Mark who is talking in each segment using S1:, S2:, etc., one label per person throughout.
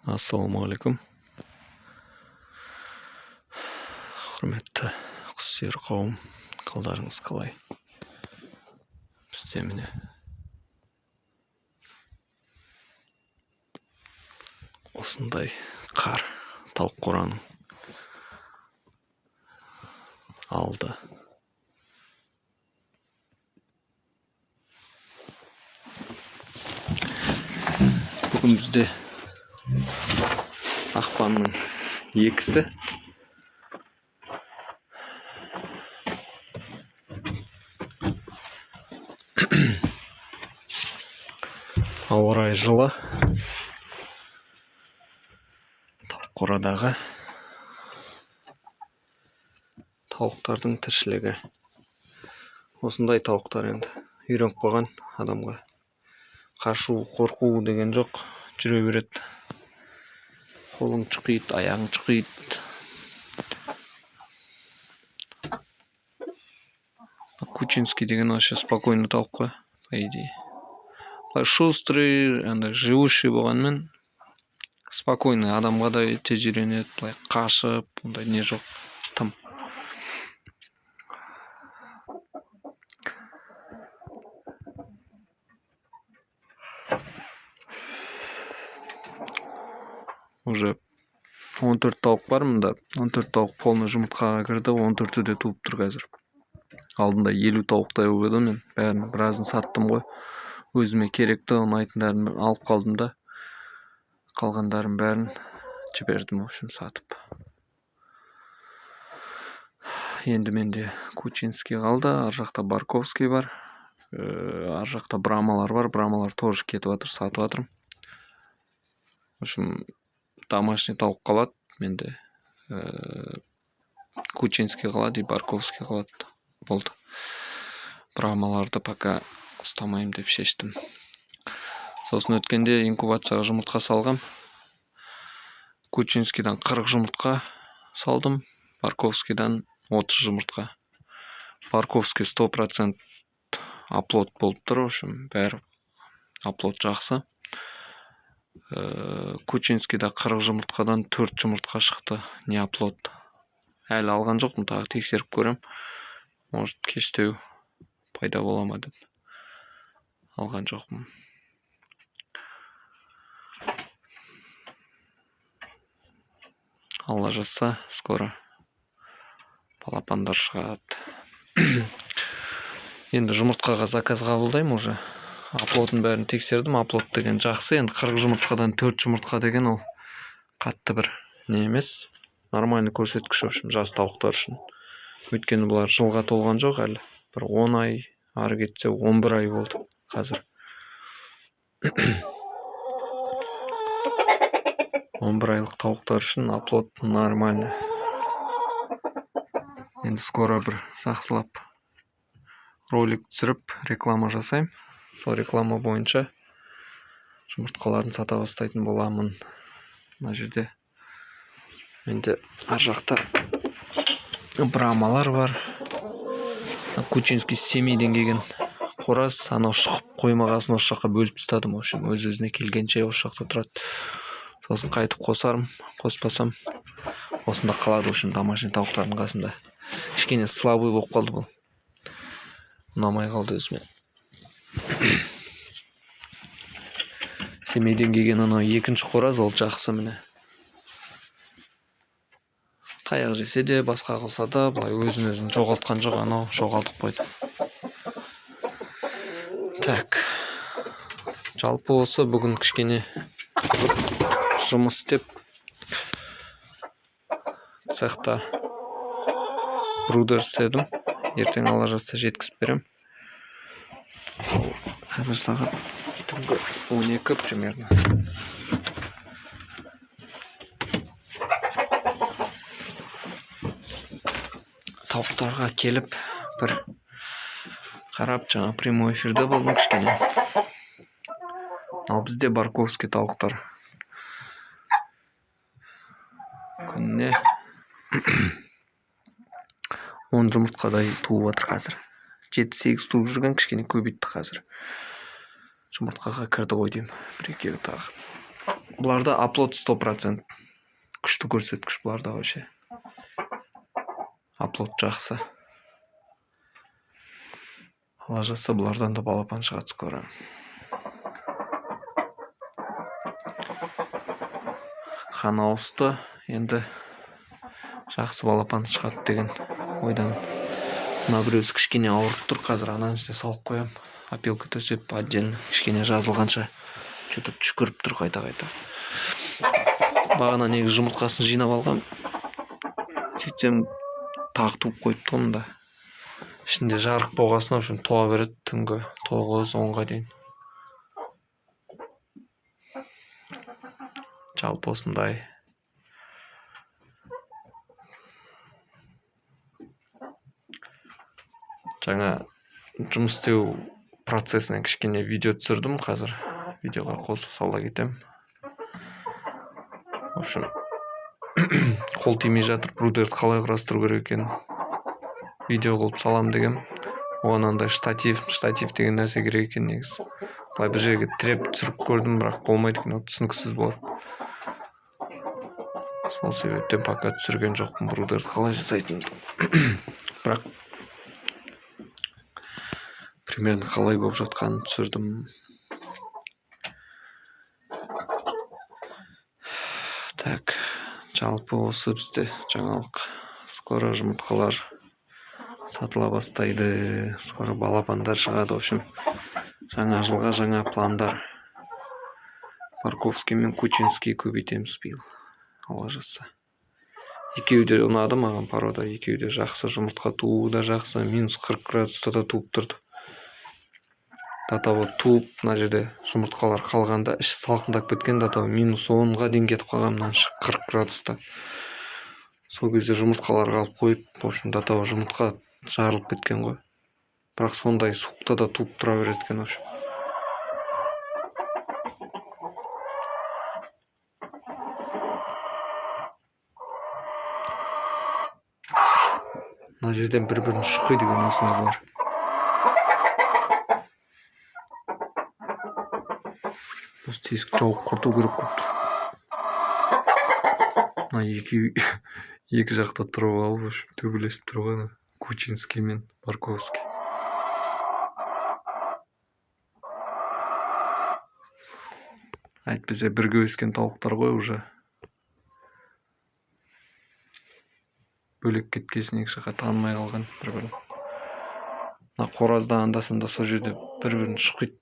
S1: Ассалаумағалейкум. Құрметті құс сүйер қауым, қалдарыңыз қалай? Бізде міне осындай қар тауық қораның алды. Бүгін бізде ақпанның 2-сі. Ауа райы жылы. Тауық қорадағы тауықтардың тіршілігі. Осындай тауықтар енді үйреніп қойған адамға. Қашу, қорқу деген жоқ. Жүре береді. Қолың чұқиды, аяғың чұқиды. Кучинский деген вообще спокойный тауық қой, по идее. Шустрый, живущий болғанмен спокойный, адамға да тез үйренеді, былай қашып, ондай не жоқ, тым. Уже 14 тауық бар мында, 14 тауық полный жұмыртқаға кірді, 14-і де туып тұр қазір. Алдында 50 тауықтай еді, мен бәрін біразын саттым ғой. Өзіме керекті, ұнайтындарын алып қалдым да, қалғандарын бәрін жібердім, сатып. Енді менде Кучинский қалды, ар жақта Барковский бар, ар жақта Брамалар бар, Брамалар тоже кетіп жатыр, сатып жатырмын. Домашний тауық қалады, менде Кучинский қалады и Барковский қалады. Болды. Брамаларды пока ұстамайым деп шештім. Сосын өткенде инкубацияға жұмыртқа салғам. Кучинскийдан 40 жұмыртқа салдым, Барковскийдан 30 жұмыртқа. Барковский 100% аплод болып тұр, бәрі аплод жақсы. Кучинскийда 40 жұмыртқадан 4 жұмыртқа шықты, не аплод. Әлі алған жоқпын, тағы тексеріп көрем. Может, кештеу пайда бола ма деп. Алған жоқпын. Алла жазса, скоро балапандар шығады. Енді жұмыртқаға заказ қабылдаймын уже. Аплодын бәрін тексердім. Аплод деген жақсы. Енді 40 жұмыртқадан 4 жұмыртқа деген ол қатты бір не емес. Нормальный көрсеткіш, жас тауықтар үшін. Өйткені бұлар жылға толған жоқ әлі. Бір 10 ай, ары кетсе 11 ай болды қазір. 11 айлық тауықтар үшін аплод нормальный. Енді скоро бір жақсылап ролик түсіріп, реклама жасайым. Сол реклама бойынша жұмыртқаларын сата бастайтын боламын. Мына жерде менде ар жақта Брамалар бар. Кучинский семейден келген қораз, анау шығып қоймағасын осы жаққа бөліп тастадым. Өз-өзіне келгенше осы жақта тұрады. Сосын қайтып қосарым, қоспасам осында қалады, домашний тауықтардың қасында. Кішкене слабый болып қалды бұл. Ұнамай қалды өзіме. Семейден келген анау екінші қораз, ол жақсы міне. Таяқ жесе де, басқа қылса да, бұлай өзін жоғалтқан жоқ, анау жоғалтып қойды. Так. Жалпы осы бүгін кішкене жұмыс істеп, цехта брудер істедім. Ертең Алла жазса жеткізіп берем. Қазір сағат түнгі 12 примерно. Тауықтарға келіп, бір қарап, жаңа прямой эфирде болдым кішкене. Ал бізде Барковский тауықтар күніне 10 жұмыртқадай туып жатыр қазір. 7-8 туып жүрген, кішкене көбейтті қазір. Жұмыртқаға кірді ғой деймін. Бір екеуі тағы. Бұларда upload 100%. Күшті көрсеткіш бұларда вообще. Upload жақсы. Алла жазса бұлардан да балапан шығады скоро. Қан ауысты, енді жақсы балапан шығады деген ойдан. Мына біреусі кішкене ауырып тұр, қазір анан жерде салып қоям. Опилка төсеп отдельно кішкене жазылғанша что-то түшкіріп тұр қайта-қайта. Бағана негізі жұмыртқасын жинап алғам. Сөйтсем тағы туып қойыпты онда. Ішінде жарық болғасын үшін тоға береді түнгі 9-10-ға дейін. Жалпы осындай. Жаңа жұмыс істеу процесінен кішкене видео түсірдім, қазір видеоға қосып сала кетем. В общем, қол тимей жатыр, брудерді қалай құрастыру керек екен видео қылып салам дегем. Оған андай штатив деген нәрсе керек екен негізі. Былай бір жерге тіреп түсіріп көрдім, бірақ болмайды екен, түсініксіз болады. Сол себептен пока түсірген жоқпын брудерді қалай жасайтын. Бірақ примерно қалай болып жатқанын түсірдім. Так, жалпы осы бізде жаңалық. Скоро жұмыртқалар сатыла бастайды. Скоро балапандар шығады. В общем, жаңа жылға жаңа пландар. Парковский мен Кучинский көбейтеміз биыл. Алла жазса. Екеуі де ұнады маған порода. Екеуі де жақсы, жұмыртқа тууы да жақсы. Минус 40 градуста да туып тұрды. Датаво туып, мына жерде жұмыртқалар қалғанда іші салқындап кеткен, датаво минус 10-ға дейін кетіп қалған, мына 40 градуста. Сол кезде жұмыртқаларға алып қойып, в общем, датаво жұмыртқа жарылып кеткен ғой. Бірақ сондай суықта да туып тұра береді екен, в общем. Мына жерден бір-бірін шұқи деген осындай бар. Осы тесік жауып құрту керек болып тұр. Мына екі жақта тұрып алып, төбелесіп тұрған Кучинский мен Парковский. Әйтпесе бірге өскен тауықтар ғой уже. Бөлек кеткесін екі жаққа танымай қалған бір-бірін. Мына қоразда анда-санда сол жерде бір-бірін шұқиды.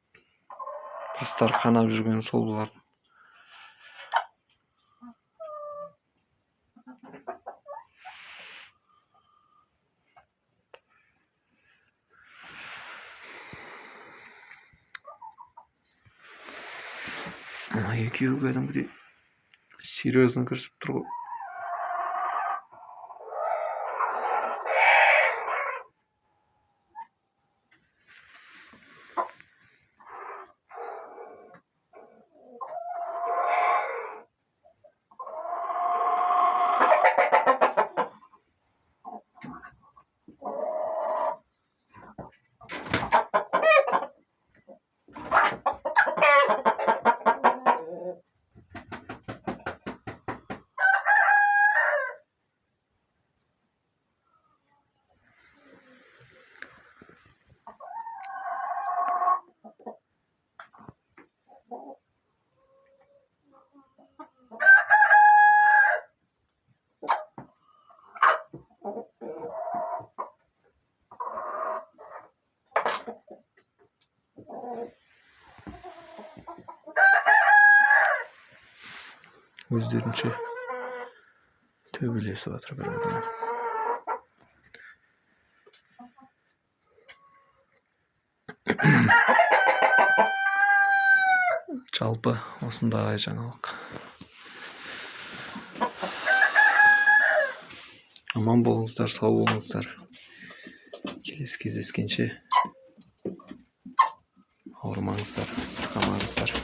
S1: Бастар қанап жүрген сол бұлар. Екеуі кәдімгідей серьезно кірісіп тұр ғой. Өздерінше төбелесіп жатыр бір-біріне. Жалпы осындай жаңалық. Аман болыңыздар, сау болыңыздар. Келесі кездескенше ауырмаңыздар, сырқамаңыздар.